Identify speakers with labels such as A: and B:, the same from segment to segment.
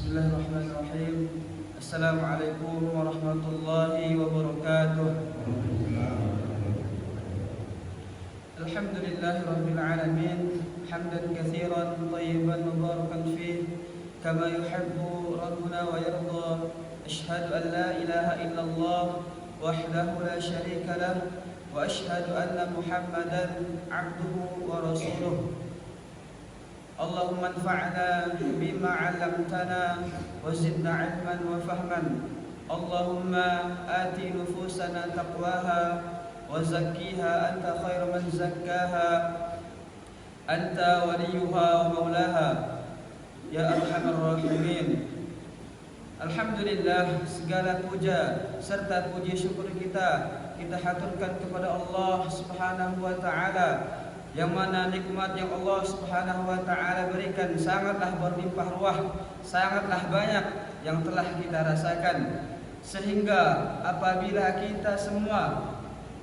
A: Bismillahirrahmanirrahim. Assalamualaikum warahmatullahi wabarakatuh. Alhamdulillahirabbil alamin, hamdan katsiran thayyiban mubarakan fih, kama yuhibbu rabbuna wa yarda. Asyhadu an la ilaha illallah wahdahu la syarika lah, wa asyhadu anna Muhammadan abduhu wa rasuluh. Allahumma anfa'na bima 'allamtana wa zidna 'ilman wa fahman. Allahumma ati nufusana taqwaha wa zakkiha anta khairu man zakkaha anta waliyuha wa maulaha ya arhamar rahimin. Alhamdulillah, segala puja serta puji syukur kita haturkan kepada Allah Subhanahu wa taala, yang mana nikmat yang Allah Subhanahu wa taala berikan sangatlah berlimpah ruah, sangatlah banyak yang telah kita rasakan, sehingga apabila kita semua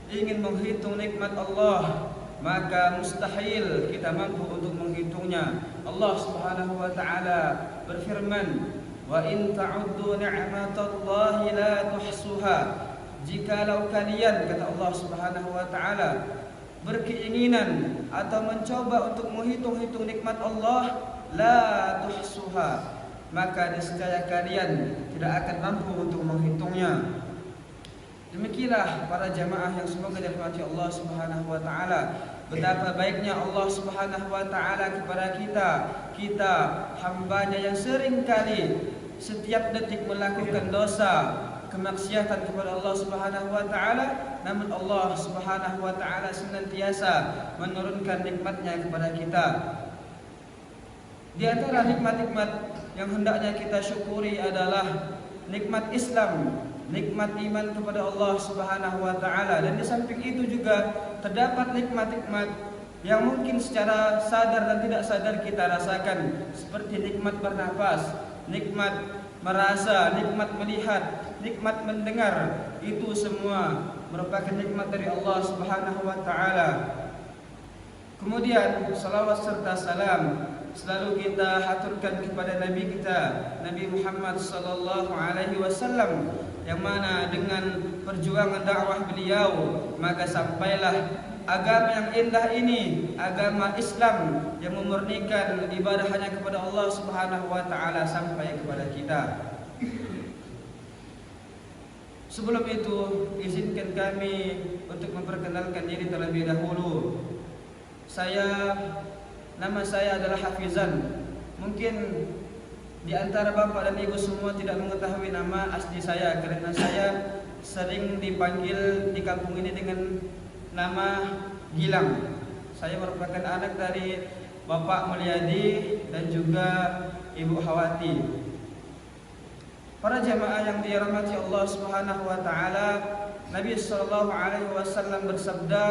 A: ingin menghitung nikmat Allah, maka mustahil kita mampu untuk menghitungnya. Allah Subhanahu wa taala berfirman, "Wa in ta'uddu ni'matallahi la tuhsuha." Jikalau kalian, kata Allah Subhanahu wa taala, berkeinginan atau mencoba untuk menghitung-hitung nikmat Allah, la tuhsuha, maka niscaya kalian tidak akan mampu untuk menghitungnya. Demikianlah para jamaah yang semoga dirahmati Allah Subhanahu wa taala, betapa baiknya Allah Subhanahu wa taala kepada kita hambanya yang sering kali setiap detik melakukan dosa, kemaksiatan kepada Allah Subhanahu wa taala, namun Allah Subhanahu wa taala senantiasa menurunkan nikmatnya kepada kita. Di antara nikmat-nikmat yang hendaknya kita syukuri adalah nikmat Islam, nikmat iman kepada Allah Subhanahu wa taala, dan di samping itu juga terdapat nikmat-nikmat yang mungkin secara sadar dan tidak sadar kita rasakan, seperti nikmat bernafas, nikmat merasa, nikmat melihat, nikmat mendengar. Itu semua merupakan nikmat dari Allah Subhanahu wa taala. Kemudian salawat serta salam selalu kita haturkan kepada Nabi kita, Nabi Muhammad sallallahu alaihi wasallam, yang mana dengan perjuangan dakwah beliau maka sampailah agama yang indah ini, agama Islam yang memurnikan ibadah hanya kepada Allah Subhanahu wa taala sampai kepada kita. Sebelum itu, izinkan kami untuk memperkenalkan diri terlebih dahulu. Nama saya adalah Hafizan. Mungkin di antara bapak dan ibu semua tidak mengetahui nama asli saya, karena saya sering dipanggil di kampung ini dengan nama Gilang. Saya merupakan anak dari Bapak Mulyadi dan juga Ibu Hawati. Para jamaah yang dirahmati Allah Subhanahu wa taala, Nabi sallallahu alaihi wasallam bersabda,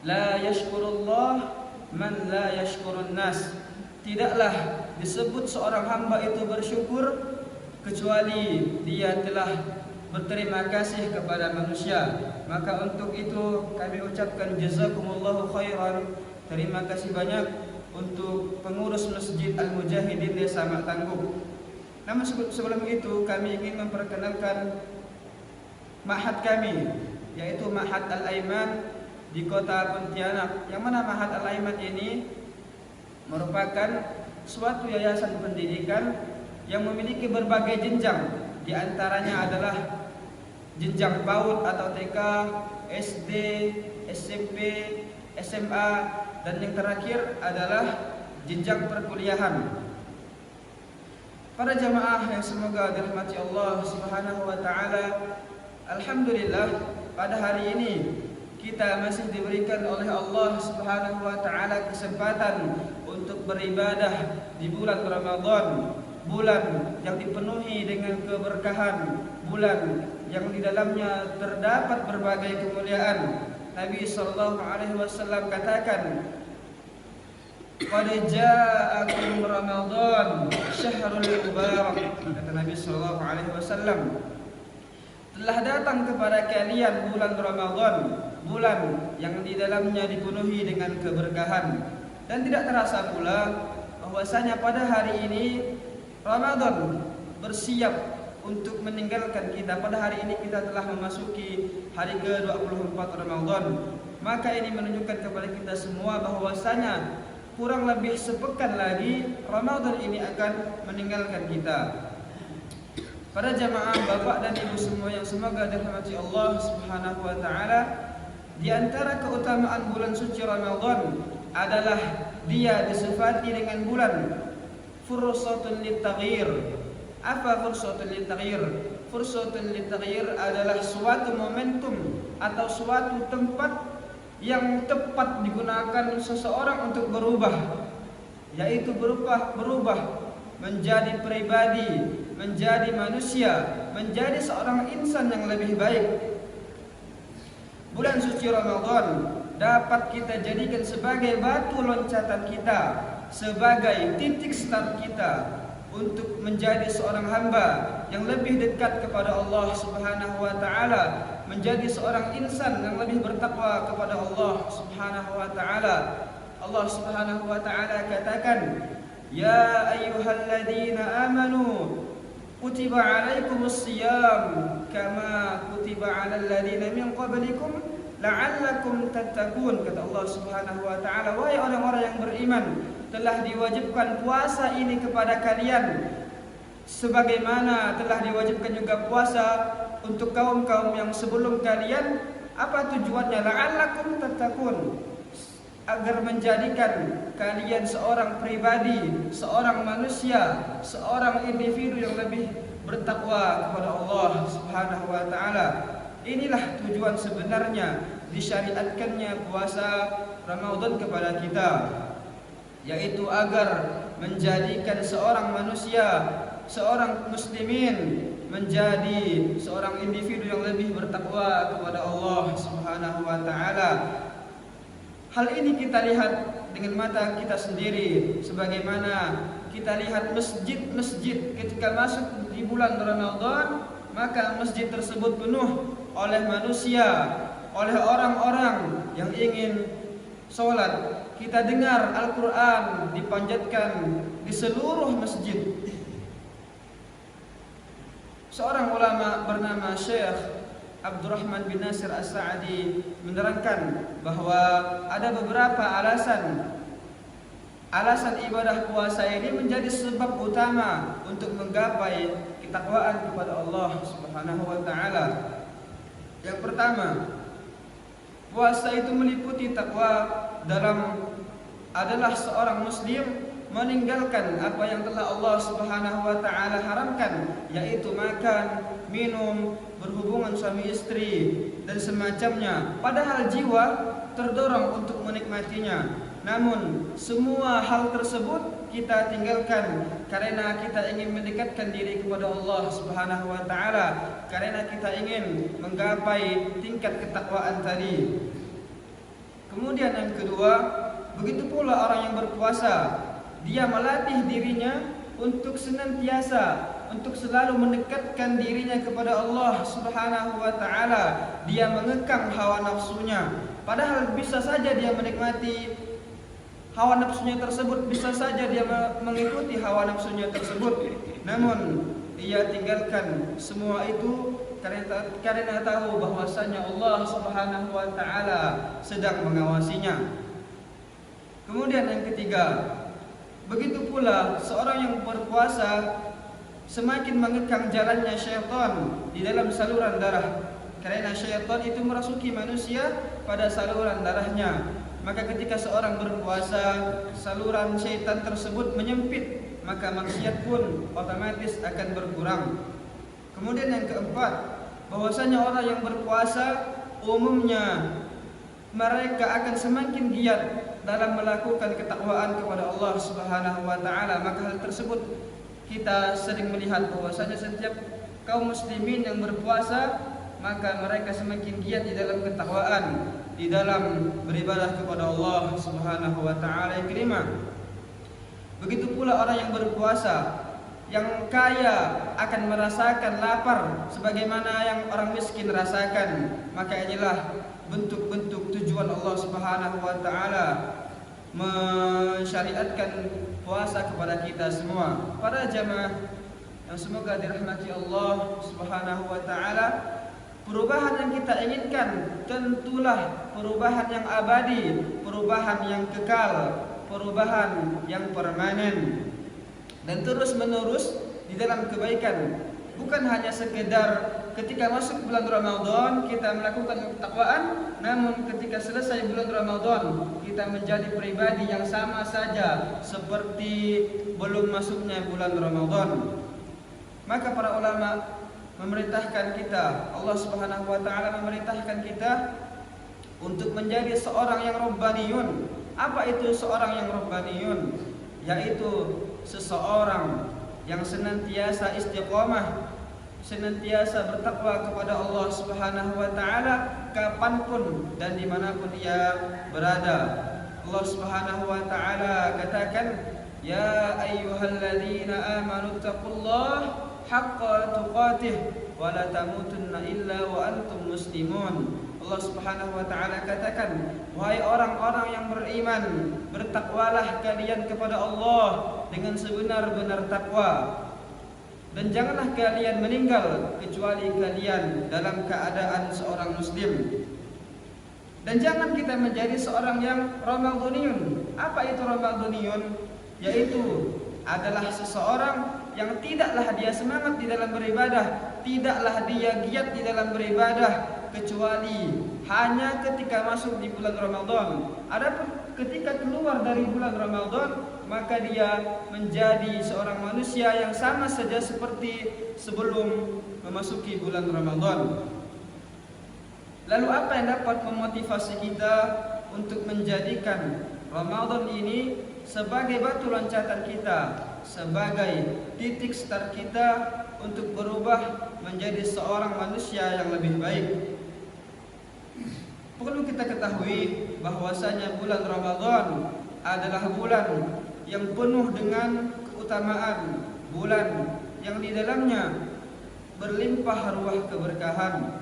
A: "La yashkurullah man la yashkurun nas." Tidaklah disebut seorang hamba itu bersyukur kecuali dia telah berterima kasih kepada manusia. Maka untuk itu kami ucapkan jazakumullahu khairan, terima kasih banyak untuk pengurus Masjid Al-Mujahidin Desa Mak Tangguh. Namun sebelum itu kami ingin memperkenalkan ma'had kami, yaitu Ma'had Al-Aiman di kota Pontianak, yang mana Ma'had Al-Aiman ini merupakan suatu yayasan pendidikan yang memiliki berbagai jenjang. Di antaranya adalah jenjang PAUD atau TK, SD, SMP, SMA, dan yang terakhir adalah jenjang perkuliahan. Para jamaah yang semoga dirahmati Allah Subhanahu wa taala, alhamdulillah pada hari ini kita masih diberikan oleh Allah Subhanahu wa taala kesempatan untuk beribadah di bulan Ramadan, bulan yang dipenuhi dengan keberkahan, bulan yang di dalamnya terdapat berbagai kemuliaan. Nabi sallallahu alaihi wasallam katakan, "Qad ja'akum Ramadan syahrul mubarak." Kata Nabi sallallahu alaihi wasallam, telah datang kepada kalian bulan Ramadan, bulan yang di dalamnya dipenuhi dengan keberkahan. Dan tidak terasa pula bahwasanya pada hari ini Ramadan bersiap untuk meninggalkan kita. Pada hari ini kita telah memasuki hari ke-24 Ramadan. Maka ini menunjukkan kepada kita semua bahwasanya kurang lebih sepekan lagi Ramadan ini akan meninggalkan kita. Para jamaah, bapak dan ibu semua yang semoga dirahmati Allah Subhanahu wa taala, di antara keutamaan bulan suci Ramadan adalah dia disifati dengan bulan fursatun litaghyir. Apa fursatun litaghyir? Fursatun litaghyir adalah suatu momentum atau suatu tempat yang tepat digunakan seseorang untuk berubah, yaitu berubah menjadi pribadi, menjadi manusia, menjadi seorang insan yang lebih baik. Bulan suci Ramadan dapat kita jadikan sebagai batu loncatan kita, sebagai titik start kita untuk menjadi seorang hamba yang lebih dekat kepada Allah Subhanahu wa taala, menjadi seorang insan yang lebih bertakwa kepada Allah Subhanahu wa taala. Allah Subhanahu wa taala katakan, "Ya ayyuhalladzina amanu kutiba alaikumus shiyam kama kutiba alal ladzina min qablikum la'allakum tattaqun." Kata Allah Subhanahu wa taala, wahai orang-orang yang beriman, telah diwajibkan puasa ini kepada kalian sebagaimana telah diwajibkan juga puasa untuk kaum-kaum yang sebelum kalian. Apa tujuannya? La'allakum tattaqun, agar menjadikan kalian seorang pribadi, seorang manusia, seorang individu yang lebih bertakwa kepada Allah Subhanahu wa taala. Inilah tujuan sebenarnya disyariatkannya puasa Ramadan kepada kita, yaitu agar menjadikan seorang manusia, seorang muslimin menjadi seorang individu yang lebih bertakwa kepada Allah Subhanahu wa taala. Hal ini kita lihat dengan mata kita sendiri, sebagaimana kita lihat masjid-masjid ketika masuk di bulan Ramadan, maka masjid tersebut penuh oleh manusia, oleh orang-orang yang ingin sholat. Kita dengar Al-Quran dipanjatkan di seluruh masjid. Seorang ulama bernama Syekh Abdurrahman bin Nasir As-Sa'di menerangkan bahwa ada beberapa alasan ibadah puasa ini menjadi sebab utama untuk menggapai ketakwaan kepada Allah Subhanahu wa taala. Yang pertama, puasa itu meliputi takwa adalah seorang muslim meninggalkan apa yang telah Allah Subhanahu wa taala haramkan, yaitu makan, minum, berhubungan suami istri dan semacamnya. Padahal jiwa terdorong untuk menikmatinya. Namun semua hal tersebut kita tinggalkan karena kita ingin mendekatkan diri kepada Allah Subhanahu wa taala, karena kita ingin menggapai tingkat ketakwaan tadi. Kemudian yang kedua, begitu pula orang yang berpuasa, dia melatih dirinya untuk senantiasa, untuk selalu mendekatkan dirinya kepada Allah Subhanahu wa taala. Dia mengekang hawa nafsunya. Padahal bisa saja dia menikmati hawa nafsunya tersebut, bisa saja dia mengikuti hawa nafsunya tersebut. Namun ia tinggalkan semua itu karena tahu bahwasanya Allah Subhanahu wa taala sedang mengawasinya. Kemudian yang ketiga, begitu pula seorang yang berpuasa semakin mengekang jalannya syaitan di dalam saluran darah, karena syaitan itu merasuki manusia pada saluran darahnya. Maka ketika seorang berpuasa, saluran syaitan tersebut menyempit, maka maksiat pun otomatis akan berkurang. Kemudian yang keempat, bahwasanya orang yang berpuasa umumnya mereka akan semakin giat dalam melakukan ketakwaan kepada Allah Subhanahu wa taala. Maka hal tersebut kita sering melihat bahwasanya setiap kaum muslimin yang berpuasa, maka mereka semakin giat di dalam ketakwaan, di dalam beribadah kepada Allah Subhanahu wa taala yang kelima. Begitu pula orang yang berpuasa, yang kaya akan merasakan lapar sebagaimana yang orang miskin rasakan. Maka inilah bentuk-bentuk tujuan Allah Subhanahu wa taala mensyariatkan puasa kepada kita semua. Para jamaah yang semoga dirahmati Allah Subhanahu wa taala, perubahan yang kita inginkan tentulah perubahan yang abadi, perubahan yang kekal, perubahan yang permanen dan terus menerus di dalam kebaikan. Bukan hanya sekedar ketika masuk bulan Ramadan kita melakukan ketakwaan, namun ketika selesai bulan Ramadan kita menjadi pribadi yang sama saja seperti belum masuknya bulan Ramadan. Maka para ulama memerintahkan kita, Allah Subhanahu wa taala memerintahkan kita untuk menjadi seorang yang rabbaniyun. Apa itu seorang yang rabbaniyun? Yaitu seseorang yang senantiasa istiqomah, senantiasa bertakwa kepada Allah Subhanahu wa taala kapanpun dan dimanapun ia berada. Allah Subhanahu wa taala katakan, ya ayyuhalladzina amanu taqullaha haqqa tuqatih wa la tamutunna illa wa antum muslimun. Allah Subhanahu wa taala katakan, wahai orang-orang yang beriman, bertakwalah kalian kepada Allah dengan sebenar-benar takwa, dan janganlah kalian meninggal kecuali kalian dalam keadaan seorang muslim. Dan jangan kita menjadi seorang yang ramadhaniyun. Apa itu ramadhaniyun? Yaitu adalah seseorang yang tidaklah dia semangat di dalam beribadah, tidaklah dia giat di dalam beribadah kecuali hanya ketika masuk di bulan Ramadan. Adapun ketika keluar dari bulan Ramadan, maka dia menjadi seorang manusia yang sama saja seperti sebelum memasuki bulan Ramadan. Lalu apa yang dapat memotivasi kita untuk menjadikan Ramadan ini sebagai batu loncatan kita, sebagai titik start kita untuk berubah menjadi seorang manusia yang lebih baik? Perlu kita ketahui bahwasanya bulan Ramadan adalah bulan yang penuh dengan keutamaan, bulan yang di dalamnya berlimpah ruah keberkahan.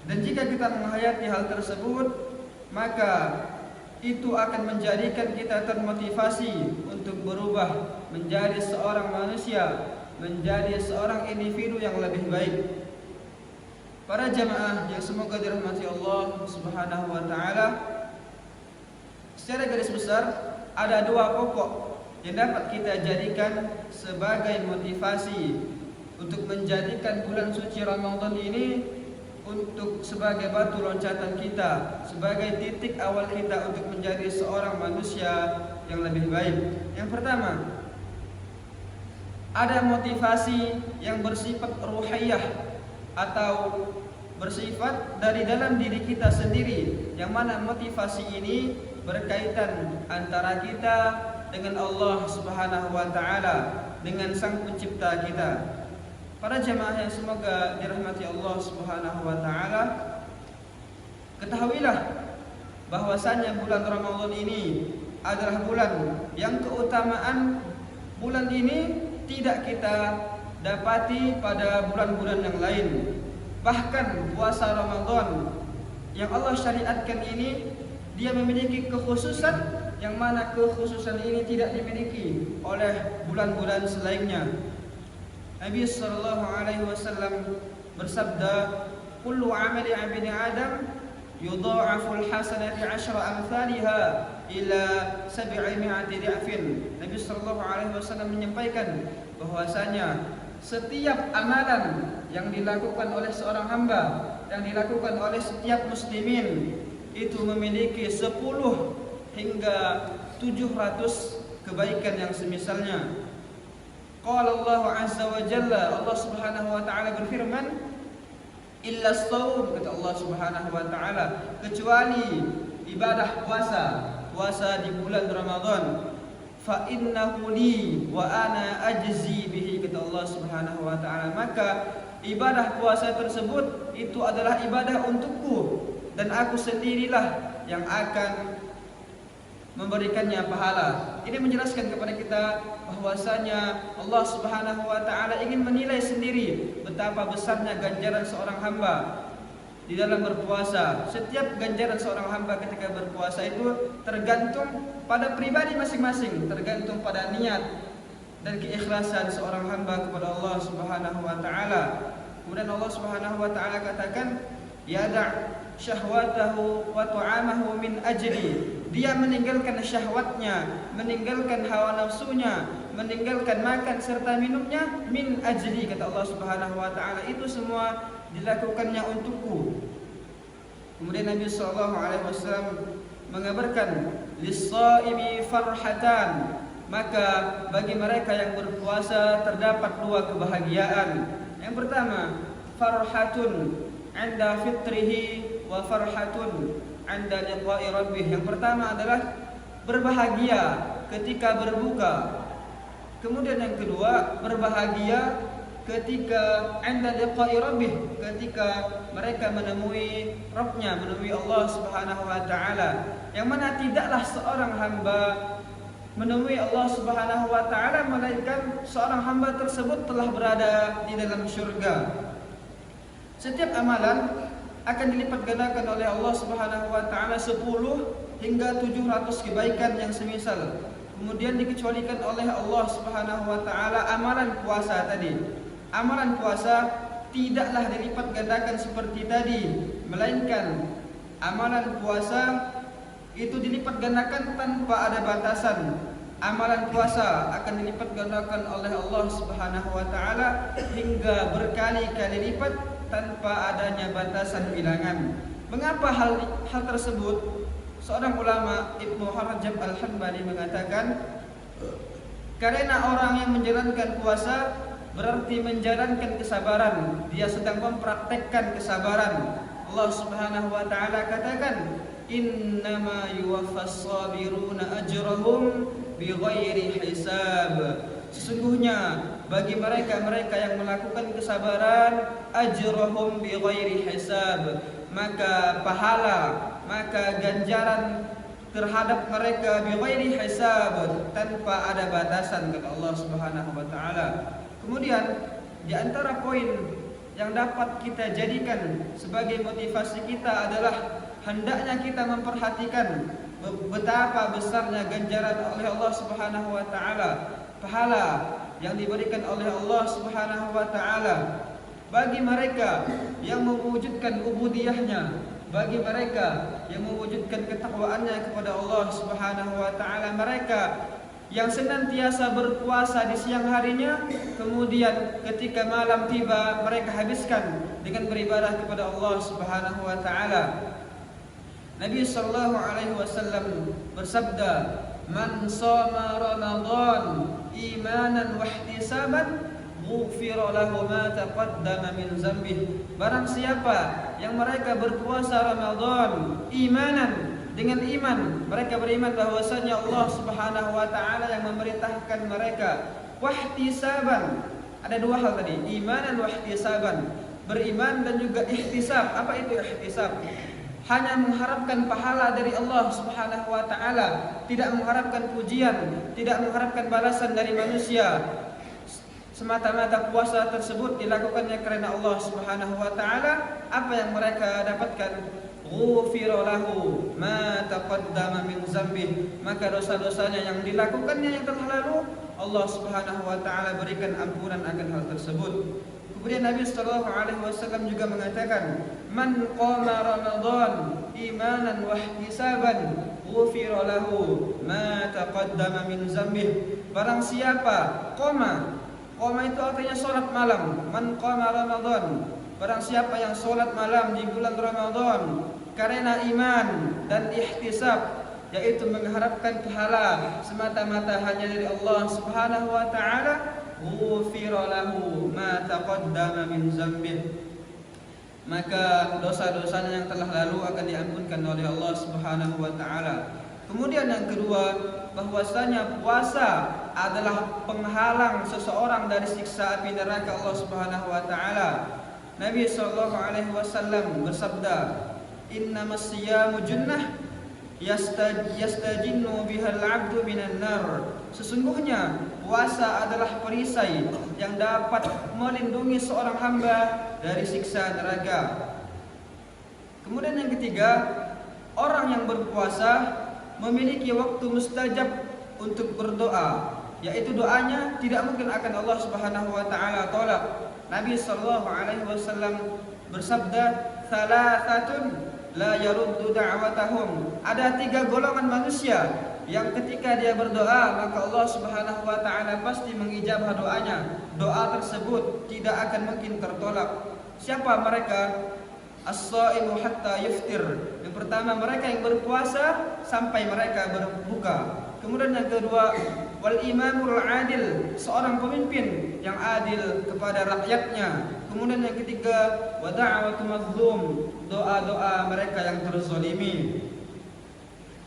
A: Dan jika kita menghayati hal tersebut, maka itu akan menjadikan kita termotivasi untuk berubah menjadi seorang manusia, menjadi seorang individu yang lebih baik. Para jamaah yang semoga dirahmati Allah Subhanahu wa taala, secara garis besar ada dua pokok yang dapat kita jadikan sebagai motivasi untuk menjadikan bulan suci Ramadan ini untuk sebagai batu loncatan kita, sebagai titik awal kita untuk menjadi seorang manusia yang lebih baik. Yang pertama, ada motivasi yang bersifat ruhiyah atau bersifat dari dalam diri kita sendiri, yang mana motivasi ini berkaitan antara kita dengan Allah Subhanahu wa taala, dengan Sang Pencipta kita. Para jemaah yang semoga dirahmati Allah Subhanahu wa taala, ketahuilah bahwasanya bulan Ramadan ini adalah bulan yang keutamaan bulan ini tidak kita dapati pada bulan-bulan yang lain. Bahkan puasa Ramadan yang Allah syariatkan ini, dia memiliki kekhususan yang mana kekhususan ini tidak dimiliki oleh bulan-bulan selainnya. Nabi sallallahu alaihi wasallam bersabda, "Kullu 'amali 'abdi Adam yudha'afu al-hasanati 'ashra amsalha ila 700 dha'fin." Nabi sallallahu alaihi wasallam menyampaikan bahwasanya setiap amalan yang dilakukan oleh seorang hamba, yang dilakukan oleh setiap muslimin, itu memiliki 10 hingga 700 kebaikan yang semisalnya. Qala Allah Azza wa Jalla, Allah Subhanahu wa taala berfirman, illa shaum, kata Allah Subhanahu wa taala, kecuali ibadah puasa di bulan Ramadan. Fa innahu li wa ana ajzi bihi, kata Allah Subhanahu wa taala, maka ibadah puasa tersebut itu adalah ibadah untukku dan aku sendirilah yang akan memberikannya pahala. Ini menjelaskan kepada kita bahwasanya Allah Subhanahu wa taala ingin menilai sendiri betapa besarnya ganjaran seorang hamba. di dalam berpuasa. Setiap ganjaran seorang hamba ketika berpuasa itu tergantung pada pribadi masing-masing, tergantung pada niat dan keikhlasan seorang hamba kepada Allah Subhanahu wa taala. Kemudian Allah Subhanahu wa taala katakan, "Yada' syahwatahu wa ta'amahu min ajli." Dia meninggalkan syahwatnya, meninggalkan hawa nafsunya, meninggalkan makan serta minumnya min ajli, kata Allah Subhanahu wa taala, itu semua dilakukannya untukku. Kemudian Nabi sallallahu alaihi wasallam mengabarkan, "Lis-shaimi farhatan." Maka bagi mereka yang berpuasa terdapat dua kebahagiaan. Yang pertama, farhatun 'inda fitrihi wa farhatun 'inda liqa'i rabbih. Yang pertama adalah berbahagia ketika berbuka. Kemudian yang kedua, berbahagia ketika 'inda liqa'i rabbih, ketika mereka menemui Rabbnya, menemui Allah Subhanahu wa taala. Yang mana tidaklah seorang hamba menemui Allah Subhanahu wa taala melainkan seorang hamba tersebut telah berada di dalam syurga. Setiap amalan akan dilipat gandakan oleh Allah Subhanahu wa taala 10 hingga 700 kebaikan yang semisal. Kemudian dikecualikan oleh Allah Subhanahu wa taala amalan puasa tadi. Amalan puasa tidaklah dilipat gandakan seperti tadi, melainkan amalan puasa itu dilipat gandakan tanpa ada batasan. Amalan puasa akan dilipat gandakan oleh Allah Subhanahu wa taala hingga berkali-kali lipat tanpa adanya batasan bilangan. Mengapa hal tersebut? Seorang ulama, Ibnu Rajab Al-Hanbali, mengatakan, karena orang yang menjalankan puasa berarti menjalankan kesabaran, dia sedang mempraktekkan kesabaran. Allah Subhanahu wa taala katakan, "Innama yuwaffas sabiruna ajrahum bighairi hisab." Sesungguhnya bagi mereka-mereka yang melakukan kesabaran, ajrahum bighairi hisab, maka pahala, maka ganjaran terhadap mereka bighairi hisab, tanpa ada batasan, kata Allah Subhanahu wa taala. Kemudian di antara poin yang dapat kita jadikan sebagai motivasi kita adalah hendaknya kita memperhatikan betapa besarnya ganjaran oleh Allah Subhanahu wa taala, pahala yang diberikan oleh Allah Subhanahu wa taala bagi mereka yang mewujudkan ubudiyahnya, bagi mereka yang mewujudkan ketakwaannya kepada Allah Subhanahu wa taala, mereka yang senantiasa berpuasa di siang harinya, kemudian ketika malam tiba mereka habiskan dengan beribadah kepada Allah Subhanahu wa taala. Nabi sallallahu alaihi wasallam bersabda, "Man shoma Ramadan imanan wa ihtisaban, ghufira lahu ma taqaddama min dzambih." Barang siapa yang mereka berpuasa Ramadan imanan, dengan iman, mereka beriman bahwasanya Allah Subhanahu wa taala yang memerintahkan mereka, wahtisaban. Ada dua hal tadi, iman dan wahtisaban. Beriman dan juga ihtisab. Apa itu ihtisab? Hanya mengharapkan pahala dari Allah Subhanahu wa taala, tidak mengharapkan pujian, tidak mengharapkan balasan dari manusia. Semata-mata puasa tersebut dilakukannya karena Allah Subhanahu wa taala. Apa yang mereka dapatkan? Ghufira lahu ma taqaddama min dzambih, maka dosa-dosanya yang dilakukannya yang telah lalu Allah Subhanahu wa taala berikan ampunan akan hal tersebut. Kemudian Nabi sallallahu alaihi wasallam juga mengatakan, "Man qama Ramadan imanan wa ihtisaban, ghufira lahu ma taqaddama min dzambih." Barang siapa qama itu artinya salat malam. Man qama Ramadan, barang siapa yang salat malam di bulan Ramadan karena iman dan ihtisab, yaitu mengharapkan pahala semata-mata hanya dari Allah Subhanahu wa taala, ghufira lahu ma taqaddama min dzambih, maka dosa-dosanya yang telah lalu akan diampunkan oleh Allah Subhanahu wa taala. Kemudian yang kedua, bahwasanya puasa adalah penghalang seseorang dari siksa api neraka Allah Subhanahu wa taala. Nabi sallallahu alaihi wasallam bersabda, "Innamas siyamu junnah yastajinnu bihal 'abdu minan nar." Sesungguhnya puasa adalah perisai yang dapat melindungi seorang hamba dari siksa neraka. Kemudian yang ketiga, orang yang berpuasa memiliki waktu mustajab untuk berdoa, yaitu doanya tidak mungkin akan Allah Subhanahu wa taala tolak. Nabi sallallahu alaihi wasallam bersabda, "Thalathatun la yaruddu da'watahum." Ada 3 golongan manusia yang ketika dia berdoa maka Allah Subhanahu wa taala pasti mengijabah doanya. Doa tersebut tidak akan mungkin tertolak. Siapa mereka? As-shaimu hatta yuftir. Yang pertama, mereka yang berpuasa sampai mereka berbuka. Kemudian yang kedua, wal imamul adil, seorang pemimpin yang adil kepada rakyatnya. Kemudian yang ketiga, wa da'watu mazlum, doa-doa mereka yang terzalimi.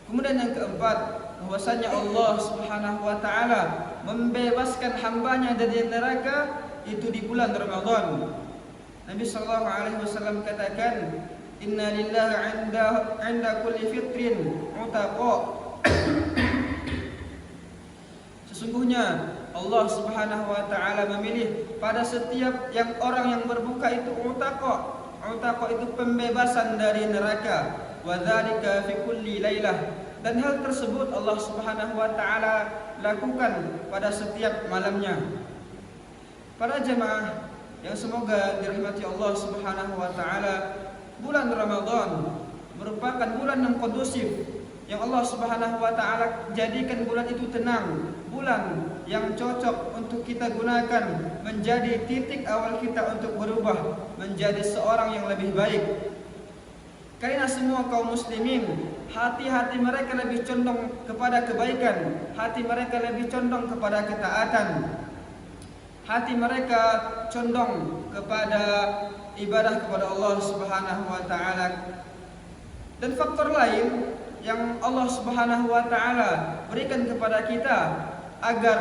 A: Kemudian yang keempat, bahwasanya Allah Subhanahu wa taala membebaskan hambanya dari neraka itu di bulan Ramadan. Nabi sallallahu alaihi wasallam katakan, "Inna lillahi 'inda kulli fitrin utaqa." Sesungguhnya Allah Subhanahu wa taala memilih pada setiap yang orang yang berbuka itu utaqa. Utaqa itu pembebasan dari neraka. Wa dzalika fi kulli lailah. Dan hal tersebut Allah Subhanahu wa taala lakukan pada setiap malamnya. Para jemaah yang semoga dirahmati Allah Subhanahu wa taala, bulan Ramadan merupakan bulan yang kondusif yang Allah Subhanahu wa taala jadikan bulan itu tenang, bulan yang cocok untuk kita gunakan menjadi titik awal kita untuk berubah menjadi seorang yang lebih baik. Karena semua kaum muslimin hati-hati mereka lebih condong kepada kebaikan, hati mereka lebih condong kepada ketaatan, hati mereka condong kepada ibadah kepada Allah Subhanahu wa taala. Dan faktor lain yang Allah Subhanahu wa taala berikan kepada kita agar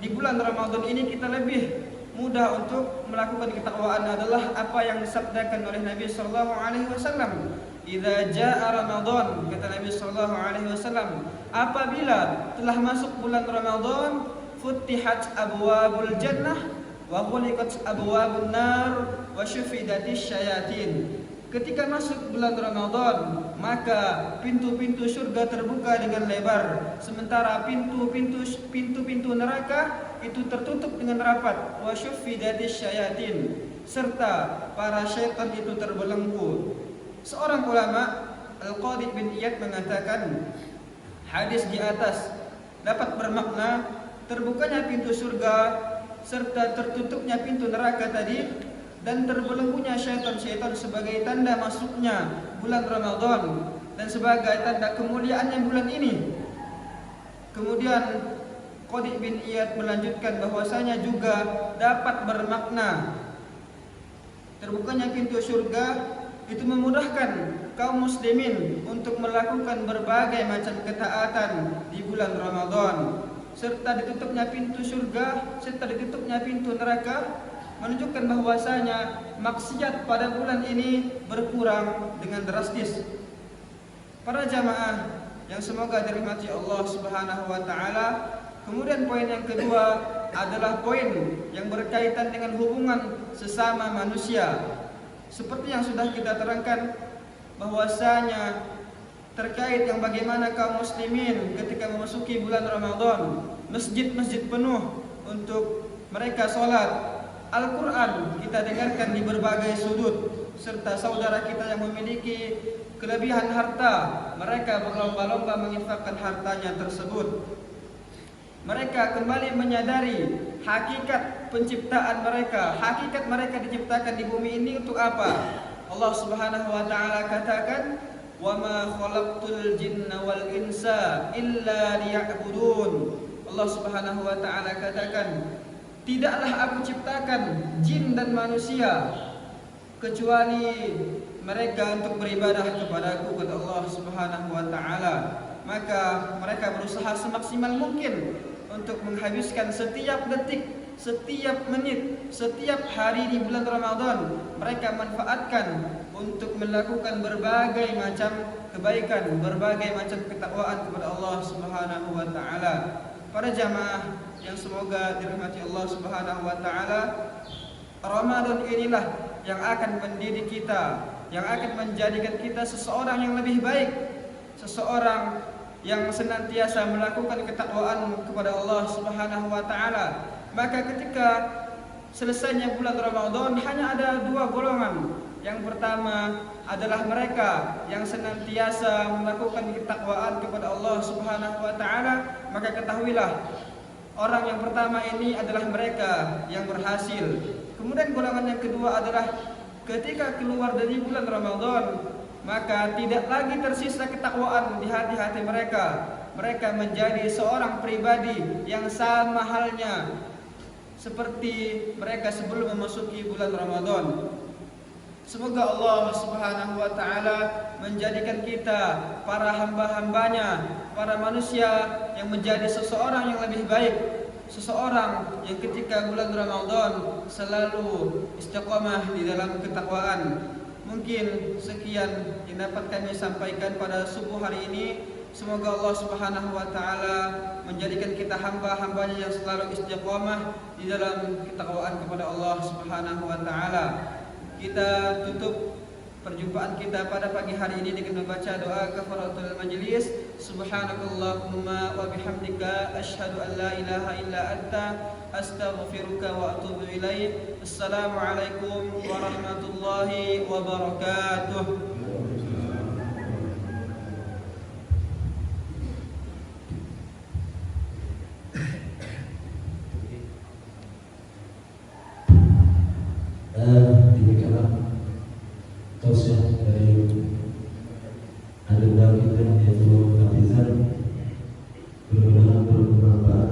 A: di bulan Ramadan ini kita lebih mudah untuk melakukan ketakwaan adalah apa yang disabdakan oleh Nabi sallallahu alaihi wasallam. Idza jaa Ramadan, kata Nabi sallallahu alaihi wasallam, apabila telah masuk bulan Ramadan, futtihat abwabul jannah wa ghuliqat abwabun nar wa syufidatis syayatin. Ketika masuk bulan Ramadan, maka pintu-pintu surga terbuka dengan lebar, sementara pintu-pintu neraka itu tertutup dengan rapat. Wa syufidatis syayatin, serta para syaitan itu terbelenggu. Seorang ulama, Al-Qadi bin Iyad, mengatakan hadis di atas dapat bermakna terbukanya pintu surga serta tertutupnya pintu neraka tadi dan terbelenggunya syaitan-syaitan sebagai tanda masuknya bulan Ramadan dan sebagai tanda kemuliaannya bulan ini. Kemudian Qadi bin Iyad melanjutkan bahwasanya juga dapat bermakna terbukanya pintu surga itu memudahkan kaum muslimin untuk melakukan berbagai macam ketaatan di bulan Ramadan, serta ditutupnya pintu surga serta ditutupnya pintu neraka menunjukkan bahwasanya maksiat pada bulan ini berkurang dengan drastis. Para jamaah yang semoga dirahmati Allah Subhanahu wa taala, kemudian poin yang kedua adalah poin yang berkaitan dengan hubungan sesama manusia. Seperti yang sudah kita terangkan bahwasanya terkait yang bagaimana kaum muslimin ketika memasuki bulan Ramadan, masjid-masjid penuh untuk mereka sholat, Al-Quran kita dengarkan di berbagai sudut, serta saudara kita yang memiliki kelebihan harta, mereka berlomba-lomba menginfakkan hartanya tersebut. Mereka kembali menyadari hakikat penciptaan mereka, hakikat mereka diciptakan di bumi ini untuk apa? Allah Subhanahu wa taala katakan, "Wa ma khalaqtul jinna wal insa illa liya'budun." Allah Subhanahu wa taala katakan, tidaklah aku ciptakan jin dan manusia kecuali mereka untuk beribadah kepadaku, kata Allah Subhanahu wa taala. Maka mereka berusaha semaksimal mungkin untuk menghabiskan setiap detik, setiap menit, setiap hari di bulan Ramadan. Mereka manfaatkan untuk melakukan berbagai macam kebaikan, berbagai macam ketakwaan kepada Allah Subhanahu wa taala. Para jamaah yang semoga dirahmati Allah Subhanahu wa taala, Ramadan inilah yang akan mendidik kita yang akan menjadikan kita seseorang yang lebih baik, seseorang yang senantiasa melakukan ketakwaan kepada Allah Subhanahu wa taala. Maka ketika selesainya bulan Ramadan hanya ada dua golongan. Yang pertama adalah mereka yang senantiasa melakukan ketakwaan kepada Allah Subhanahu wa taala, maka ketahuilah orang yang pertama ini adalah mereka yang berhasil. Kemudian golongan yang kedua adalah ketika keluar dari bulan Ramadan, maka tidak lagi tersisa ketakwaan di hati-hati mereka. Mereka menjadi seorang pribadi yang sama halnya seperti mereka sebelum memasuki bulan Ramadan. Semoga Allah Subhanahu wa taala menjadikan kita para hamba-hambanya, para manusia yang menjadi seseorang yang lebih baik, seseorang yang ketika bulan Ramadan selalu istiqamah di dalam ketakwaan. Mungkin sekian yang dapat kami sampaikan pada subuh hari ini. Semoga Allah Subhanahu wa taala menjadikan kita hamba-hambanya yang selalu istiqamah di dalam ketakwaan kepada Allah Subhanahu wa taala. Kita tutup perjumpaan kita pada pagi hari ini dengan membaca doa kafaratul majlis. Subhanakallahumma wa bihamdika asyhadu an la ilaha illa anta astaghfiruka wa atubu ilaik. Assalamualaikum warahmatullahi wabarakatuh.
B: Demikianlah tausiah dari alim kita yaitu